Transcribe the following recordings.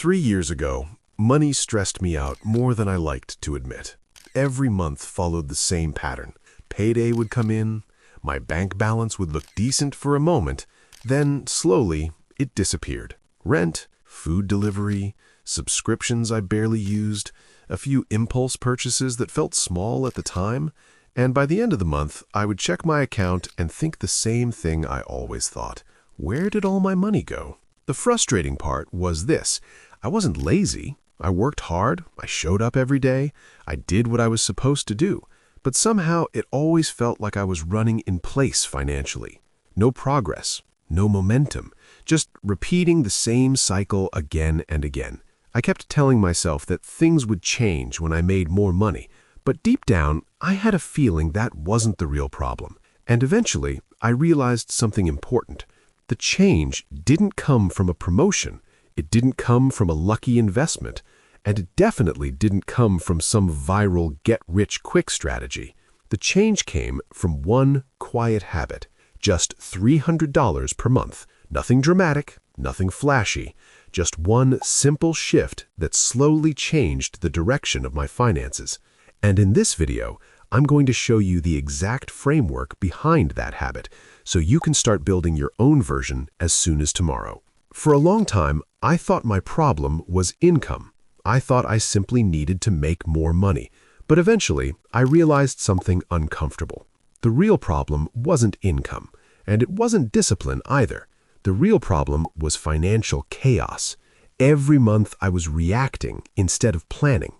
3 years ago, money stressed me out more than I liked to admit. Every month followed the same pattern. Payday would come in, my bank balance would look decent for a moment, then, slowly, it disappeared. Rent, food delivery, subscriptions I barely used, a few impulse purchases that felt small at the time, and by the end of the month, I would check my account and think the same thing I always thought. Where did all my money go? The frustrating part was this. I wasn't lazy. I worked hard. I showed up every day. I did what I was supposed to do. But somehow it always felt like I was running in place financially. No progress, no momentum, just repeating the same cycle again and again. I kept telling myself that things would change when I made more money, but deep down, I had a feeling that wasn't the real problem. And eventually, I realized something important. The change didn't come from a promotion, it didn't come from a lucky investment, and it definitely didn't come from some viral get-rich-quick strategy. The change came from one quiet habit, just $300 per month. Nothing dramatic, nothing flashy, just one simple shift that slowly changed the direction of my finances. And in this video, I'm going to show you the exact framework behind that habit, so you can start building your own version as soon as tomorrow. For a long time, I thought my problem was income. I thought I simply needed to make more money. But eventually, I realized something uncomfortable. The real problem wasn't income, and it wasn't discipline either. The real problem was financial chaos. Every month I was reacting instead of planning.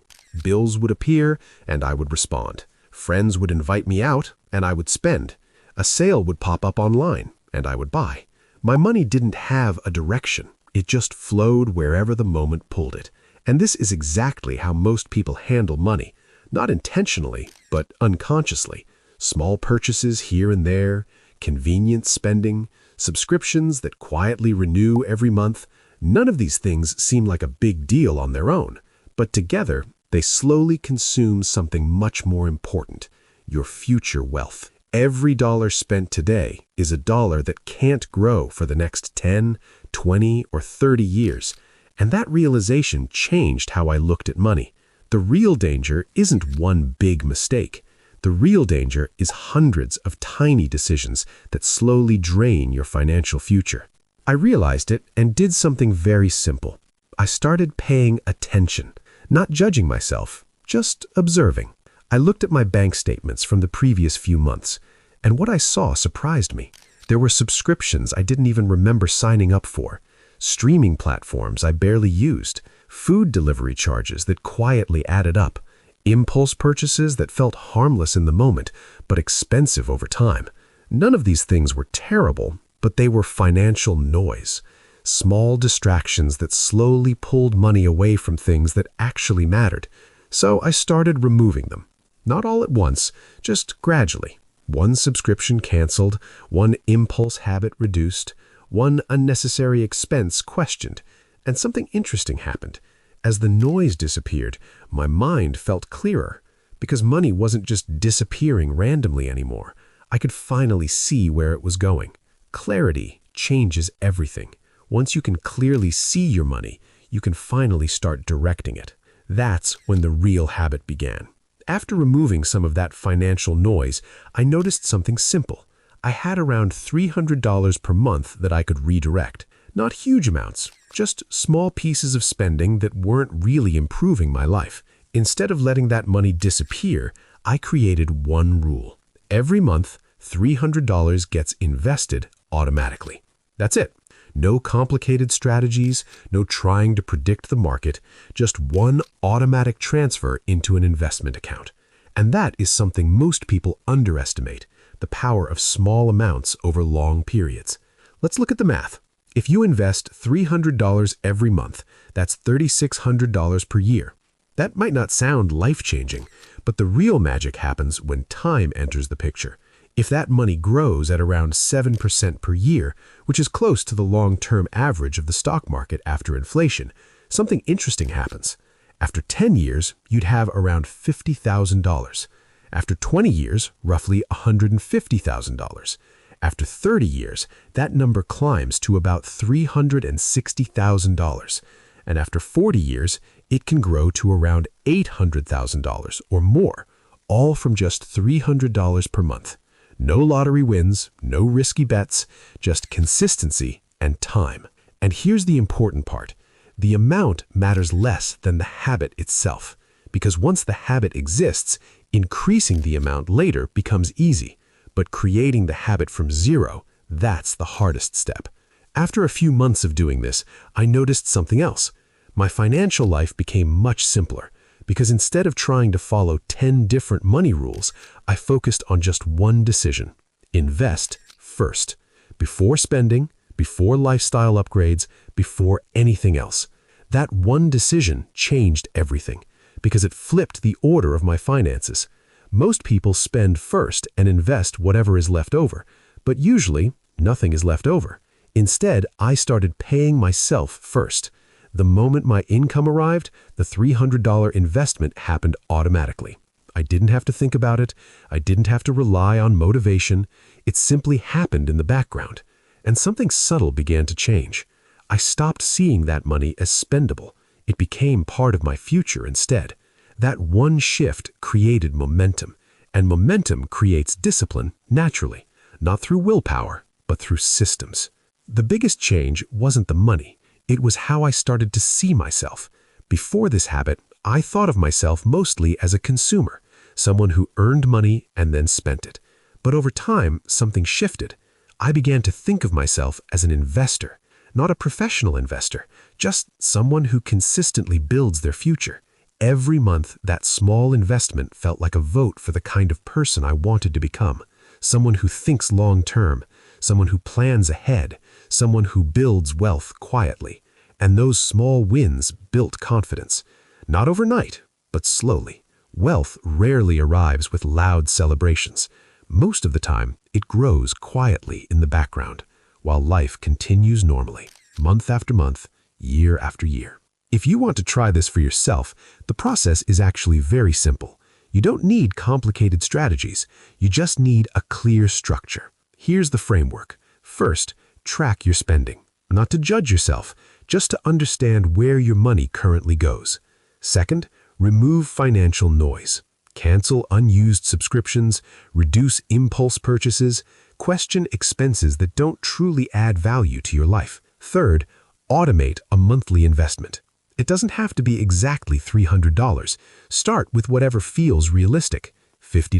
Bills would appear, and I would respond. Friends would invite me out, and I would spend. A sale would pop up online, and I would buy. My money didn't have a direction. It just flowed wherever the moment pulled it. And this is exactly how most people handle money. Not intentionally, but unconsciously. Small purchases here and there, convenient spending, subscriptions that quietly renew every month. None of these things seem like a big deal on their own. But together, they slowly consume something much more important, your future wealth. Every dollar spent today is a dollar that can't grow for the next 10, 20, or 30 years. And that realization changed how I looked at money. The real danger isn't one big mistake. The real danger is hundreds of tiny decisions that slowly drain your financial future. I realized it and did something very simple. I started paying attention. Not judging myself, just observing. I looked at my bank statements from the previous few months, and what I saw surprised me. There were subscriptions I didn't even remember signing up for, streaming platforms I barely used, food delivery charges that quietly added up, impulse purchases that felt harmless in the moment, but expensive over time. None of these things were terrible, but they were financial noise. Small distractions that slowly pulled money away from things that actually mattered. So I started removing them. Not all at once, just gradually. One subscription canceled, one impulse habit reduced, one unnecessary expense questioned. And something interesting happened. As the noise disappeared, my mind felt clearer. Because money wasn't just disappearing randomly anymore. I could finally see where it was going. Clarity changes everything. Once you can clearly see your money, you can finally start directing it. That's when the real habit began. After removing some of that financial noise, I noticed something simple. I had around $300 per month that I could redirect. Not huge amounts, just small pieces of spending that weren't really improving my life. Instead of letting that money disappear, I created one rule. Every month, $300 gets invested automatically. That's it. No complicated strategies, no trying to predict the market, just one automatic transfer into an investment account. And that is something most people underestimate, the power of small amounts over long periods. Let's look at the math. If you invest $300 every month, that's $3,600 per year. That might not sound life-changing, but the real magic happens when time enters the picture. If that money grows at around 7% per year, which is close to the long-term average of the stock market after inflation, something interesting happens. After 10 years, you'd have around $50,000. After 20 years, roughly $150,000. After 30 years, that number climbs to about $360,000. And after 40 years, it can grow to around $800,000 or more, all from just $300 per month. No lottery wins, no risky bets, just consistency and time. And here's the important part. The amount matters less than the habit itself, because once the habit exists, increasing the amount later becomes easy. But creating the habit from zero, that's the hardest step. After a few months of doing this, I noticed something else. My financial life became much simpler, because instead of trying to follow 10 different money rules, I focused on just one decision: invest first. Before spending, before lifestyle upgrades, before anything else. That one decision changed everything, because it flipped the order of my finances. Most people spend first and invest whatever is left over, but usually nothing is left over. Instead, I started paying myself first. The moment my income arrived, the $300 investment happened automatically. I didn't have to think about it. I didn't have to rely on motivation. It simply happened in the background. And something subtle began to change. I stopped seeing that money as spendable. It became part of my future instead. That one shift created momentum, and momentum creates discipline naturally, not through willpower, but through systems. The biggest change wasn't the money. It was how I started to see myself. Before this habit, I thought of myself mostly as a consumer, someone who earned money and then spent it. But over time, something shifted. I began to think of myself as an investor, not a professional investor, just someone who consistently builds their future. Every month, that small investment felt like a vote for the kind of person I wanted to become. Someone who thinks long-term, someone who plans ahead, someone who builds wealth quietly. And those small wins built confidence. Not overnight, but slowly. Wealth rarely arrives with loud celebrations. Most of the time, it grows quietly in the background, while life continues normally, month after month, year after year. If you want to try this for yourself, the process is actually very simple. You don't need complicated strategies. You just need a clear structure. Here's the framework. First, track your spending. Not to judge yourself, just to understand where your money currently goes. Second, remove financial noise. Cancel unused subscriptions, reduce impulse purchases, question expenses that don't truly add value to your life. Third, automate a monthly investment. It doesn't have to be exactly $300. Start with whatever feels realistic. $50,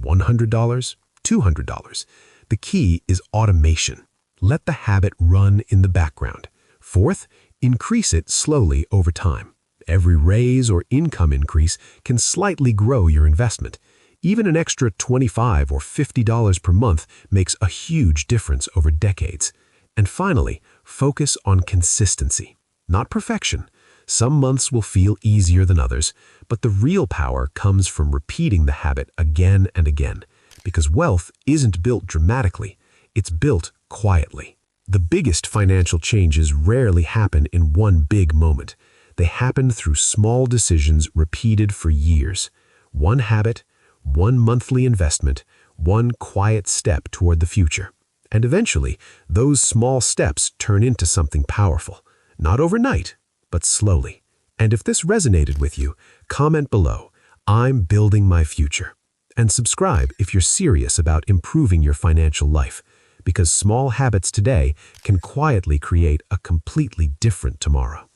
$100, $200. The key is automation. Let the habit run in the background. Fourth, increase it slowly over time. Every raise or income increase can slightly grow your investment. Even an extra $25 or $50 per month makes a huge difference over decades. And finally, focus on consistency, not perfection. Some months will feel easier than others, but the real power comes from repeating the habit again and again, because wealth isn't built dramatically, it's built quietly. The biggest financial changes rarely happen in one big moment. They happen through small decisions repeated for years. One habit, one monthly investment, one quiet step toward the future. And eventually, those small steps turn into something powerful. Not overnight, but slowly. And if this resonated with you, comment below, "I'm building my future." And subscribe if you're serious about improving your financial life, because small habits today can quietly create a completely different tomorrow.